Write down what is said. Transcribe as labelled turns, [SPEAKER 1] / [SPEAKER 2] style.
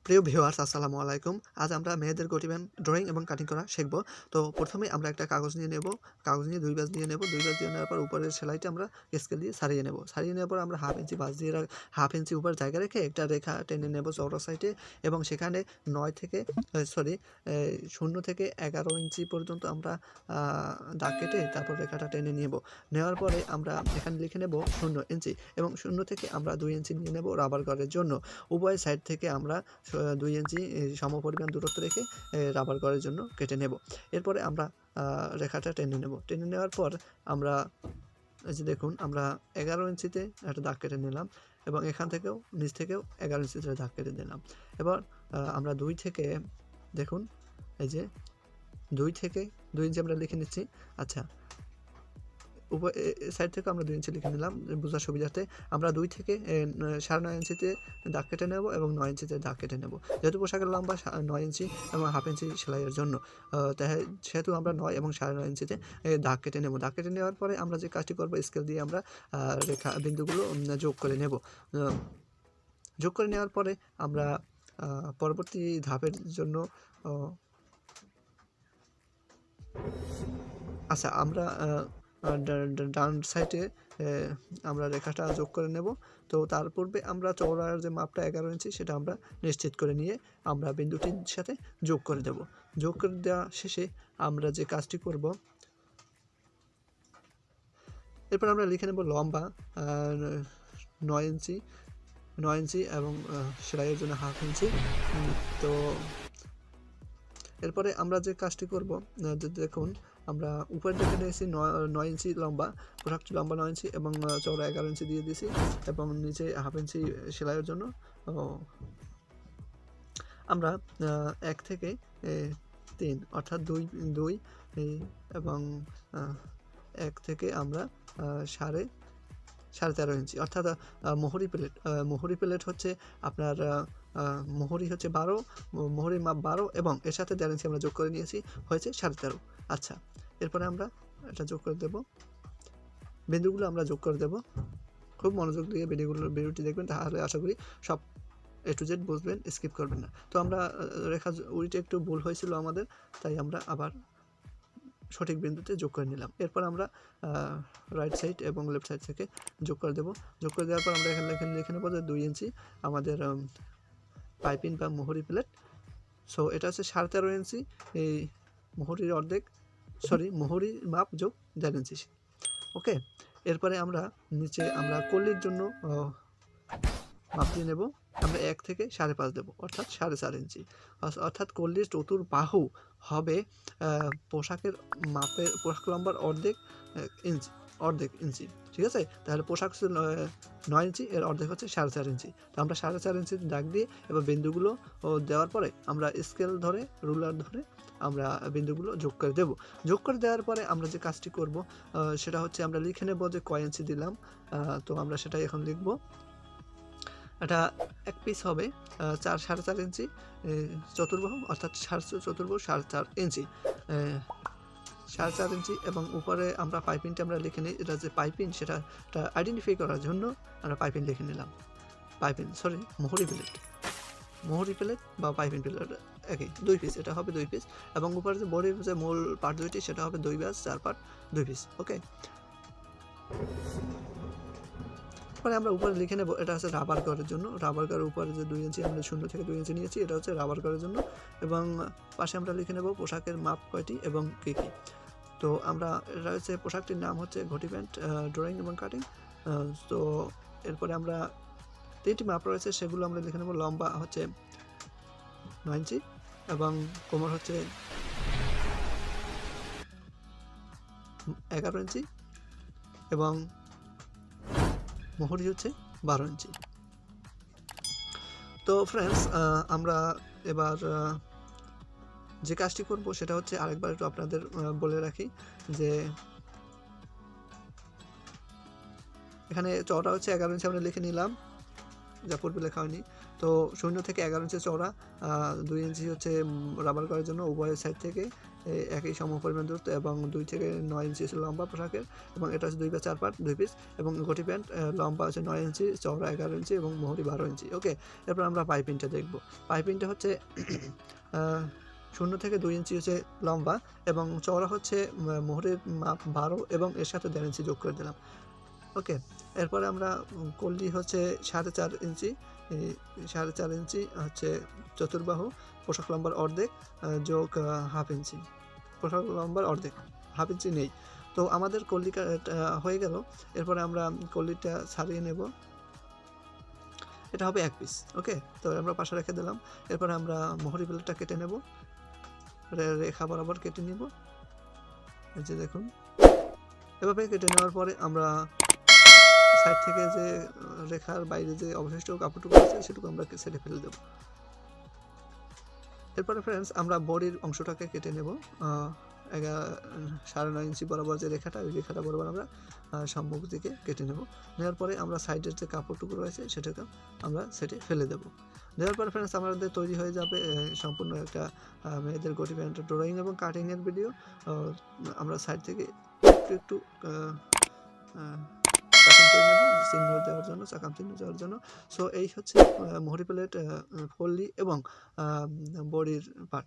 [SPEAKER 1] প্রিয় ভিউয়ার্স, আসসালামু আলাইকুম। আজ আমরা মেয়েদের গটি প্যান্ট ড্রয়িং এবং কাটিং করা শিখব। তো প্রথমে আমরা একটা কাগজ নিয়ে নেব। কাগজ নিয়ে ২ ভাঁজ দিয়ে নেব। ২ ভাঁজ দিয়ে নেওয়ার পর উপরের সেলাইটা আমরা স্কেল দিয়ে সারিয়ে নেব। সারিয়ে নেওয়ার পর আমরা হাফ ইঞ্চি ভাঁজ দিয়ে 1/2 ইঞ্চি উপর জায়গা রেখে একটা রেখা টেনে নেব চওড়া সাইডে, এবং সেখানে ০ থেকে ১১ ইঞ্চি পর্যন্ত আমরা দাগ কেটে তারপর রেখাটা টেনে নেব। নেওয়ার পরে আমরা এখানে লিখে নেব ০ ইঞ্চি, এবং ০ থেকে আমরা ২ ইঞ্চি নিয়ে নেব রাবার করার জন্য। উভয় সাইড থেকে আমরা ২ ইঞ্চি সমপরিমাণ দূরত্ব রেখে রাবার করার জন্য কেটে নেব। এরপরে আমরা রেখাটা টেনে নেব। টেনে নেওয়ার পর আমরা এই যে দেখুন, আমরা ১১ ইঞ্চিতে একটা দাগ কেটে নিলাম, এবং এখান থেকেও নিচ থেকেও ১১ ইঞ্চিতে দাগ কেটে দিলাম। এবার আমরা ২ থেকে দেখুন, এই যে ২ থেকে ২ ইঞ্চি আমরা লিখে নিচ্ছি। আচ্ছা, সাইড থেকে আমরা ২ ইঞ্চি লিখে নিলাম বোঝার সুবিধার্থে। আমরা ২ থেকে ৯.৫ ইঞ্চিতে দাগ কেটে নেব এবং ৯ ইঞ্চিতে দাগ কেটে নেব। যেহেতু পোশাকের লম্বা ৯ ইঞ্চি এবং হাফ ইঞ্চি সেলাইয়ের জন্য, সেহেতু আমরা ৯ এবং ৯.৫ ইঞ্চিতে দাগ কেটে নেব। দাগ কেটে নেওয়ার পরে আমরা যে কাজটি করব, স্কেল দিয়ে আমরা রেখা বিন্দুগুলো যোগ করে নেব। যোগ করে নেওয়ার পরে আমরা পরবর্তী ধাপের জন্য আচ্ছা, আমরা ডান সাইডে আমরা রেখাটা যোগ করে নেব। তো তার পূর্বে আমরা চওড়ার যে মাপটা ১১ ইঞ্চি সেটা আমরা নিশ্চিত করে নিয়ে আমরা বিন্দুটির সাথে যোগ করে দেব। যোগ করে দেওয়া শেষে আমরা যে কাজটি করব, এরপর আমরা লিখে নেব লম্বা ৯ ইঞ্চি, ৯ ইঞ্চি এবং সেলাইয়ের জন্য হাফ ইঞ্চি। তো এরপরে আমরা যে কাজটি করব, দেখুন আমরা উপরে দেখে নিয়েছি ৯ ইঞ্চি লম্বা, পোশাকটি লম্বা ৯ ইঞ্চি এবং চওড়া ১১ ইঞ্চি দিয়ে দিয়েছি, এবং নিচে হাফ ইঞ্চি সেলাইয়ের জন্য আমরা ১ থেকে ৩ অর্থাৎ ২ এবং ১ থেকে আমরা ১.৫ ইঞ্চি অর্থাৎ মোহরি প্লেট হচ্ছে আপনার মোহরি হচ্ছে ১২, মোহরির মাপ ১২ এবং এর সাথে ১.৫ ইঞ্চি আমরা যোগ করে নিয়েছি, হয়েছে ১.৫। আচ্ছা, এরপরে আমরা এটা যোগ করে দেব, বিন্দুগুলো আমরা যোগ করে দেব। খুব মনোযোগ দিয়ে ভিডিওটি দেখবেন, তাহলে আশা করি সব A to Z বুঝবেন, স্কিপ করবেন না। তো আমরা রেখা উল্টে একটু ভুল হয়েছিল আমাদের, তাই আমরা আবার সঠিক বিন্দুতে যোগ করে নিলাম। এরপর আমরা রাইট সাইড এবং লেফট সাইড থেকে যোগ করে দেব। যোগ করে দেওয়ার পর আমরা এখানে লিখে নেব যে ২ ইঞ্চি আমাদের পাইপিং বা মোহরি প্লেট। সো এটা হচ্ছে ১.৫ ইঞ্চি, এই মোহরির মোহরির মাপ যোগ ১.৫ ইঞ্চি। ওকে, এরপরে আমরা নিচে আমরা কলির জন্য মাপ দিয়ে নেব। আমরা ১ থেকে ৫.৫ দেবো, অর্থাৎ ৪.৫ ইঞ্চি। অর্থাৎ কলির চতুর্বাহু হবে পোশাকের মাপের, পোশাক লম্বার অর্ধেক ইঞ্চি। ঠিক আছে, তাহলে পোশাক ৯ ইঞ্চি, এর অর্ধেক হচ্ছে ৪.৫ ইঞ্চি। তো আমরা ৪.৫ ইঞ্চি দাগ দিয়ে এবার বিন্দুগুলো দেওয়ার পরে আমরা স্কেল ধরে, রুলার ধরে আমরা বিন্দুগুলো যোগ করে দেব। যোগ করে দেওয়ার পরে আমরা যে কাজটি করব, সেটা হচ্ছে আমরা লিখে নেব যে কয় ইঞ্চি দিলাম। তো আমরা সেটাই এখন লিখব। এটা এক পিস হবে ৪.৫ ইঞ্চি চতুর্বাহু, অর্থাৎ চতুর্বাহু ৪.৫ ইঞ্চি, ৪.৫ ইঞ্চি। এবং উপরে আমরা পাইপিংটা আমরা লিখে নিই। এটা যে পাইপিং, সেটা আইডেন্টিফাই করার জন্য আমরা পাইপিং লিখে নিলাম। মোহরি প্লেট বা পাইপিং প্লেট একই, ২ পিস, এটা হবে ২ পিস। এবং উপরে যে বডির যে মূল পার্ট দুইটি, সেটা হবে ২ ব্যাস ৪ পার্ট ২ পিস। ওকে, পরে আমরা উপরে লিখে নেব, এটা হচ্ছে রাবার করার জন্য। রাবার করার উপরে যে ২ ইঞ্চি আমরা ০ থেকে ২ ইঞ্চি নিয়েছি, এটা হচ্ছে রাবার করার জন্য। এবং পাশে আমরা লিখে নেব পোশাকের মাপ কয়টি এবং কী কী। তো আমরা, এটা হচ্ছে পোশাকটির নাম হচ্ছে ঘটি প্যান্ট ড্রয়িং এবং কাটিং। তো এরপরে আমরা ৩টি মাপ রয়েছে, সেগুলো আমরা লিখে নেব। লম্বা হচ্ছে ৯ ইঞ্চি এবং কোমর হচ্ছে ১১ ইঞ্চি এবং মোহরি হচ্ছে ১২ ইঞ্চি। তো ফ্রেন্ডস, আমরা এবার যে কাজটি করব সেটা হচ্ছে, আরেকবার একটু আপনাদের বলে রাখি যে এখানে চওড়া হচ্ছে ১১ ইঞ্চি আমরা লিখে নিলাম, যা পূর্বে লেখা হয়নি। তো ০ থেকে ১১ ইঞ্চি চওড়া, ২ ইঞ্চি হচ্ছে রাবার করার জন্য উভয় সাইড থেকে একই সমপরিমাণ দূরত্ব এবং 2 থেকে 9 ইঞ্চি লম্বা পোশাকের, এবং এটা হচ্ছে 2 বা 4 পার্ট 2 পিস, এবং গটি প্যান্ট লম্বা হচ্ছে 9 ইঞ্চি, চওড়া 11 ইঞ্চি এবং মোহরি 12 ইঞ্চি। ওকে, এরপর আমরা পাইপিংটা দেখব। পাইপিংটা হচ্ছে 0 থেকে 2 ইঞ্চি হচ্ছে লম্বা এবং চওড়া হচ্ছে মোহরের মাপ 12 এবং এর সাথে 1.5 ইঞ্চি যোগ করে দিলাম। ওকে, এরপরে আমরা কল্লি হচ্ছে 4.5 ইঞ্চি, 4.5 ইঞ্চি হচ্ছে চতুর্বাহু, পোশাক লম্বার অর্ধেক যোগ হাফ ইঞ্চি, পোশাক লম্বার অর্ধেক, হাফ ইঞ্চি নেই। তো আমাদের কল্লি হয়ে গেল। এরপরে আমরা কল্লিটা ছাড়িয়ে নেব, এটা হবে 1 পিস। ওকে, তো আমরা পাশে রেখে দিলাম। এরপরে আমরা মোহরি প্লেটটা কেটে নেব, রেখা বরাবর কেটে নিব, এই যে দেখুন। এভাবে কেটে নেওয়ার পরে আমরা সাইড থেকে যে রেখার বাইরে যে অবশিষ্ট কাপড়টুকু আছে সেটুকু আমরা সেটে ফেলে দেব। এরপরে ফ্রেন্ডস আমরা বডির অংশটাকে কেটে নেব, 9.5 ইঞ্চি বরাবর যে রেখাটা, ওই রেখাটা বরাবর আমরা সম্মুখ দিকে কেটে নেব। নেওয়ার পরে আমরা সাইডের যে কাপড়টুকু রয়েছে সেটাকে আমরা সেটে ফেলে দেব। দেওয়ার পরে ফ্রেন্ডস আমাদের তৈরি হয়ে যাবে সম্পূর্ণ একটা মেয়েদের গটি প্যান্টের ড্রয়িং এবং কাটিংয়ের ভিডিও। আমরা সাইড থেকে একটু কাটিং করে নেব চিহ্ন দেওয়ার জন্য, চাকাম চিহ্ন দেওয়ার জন্য। সো এই হচ্ছে মোহরি প্লেট, কল্লি এবং বডির পার্ট।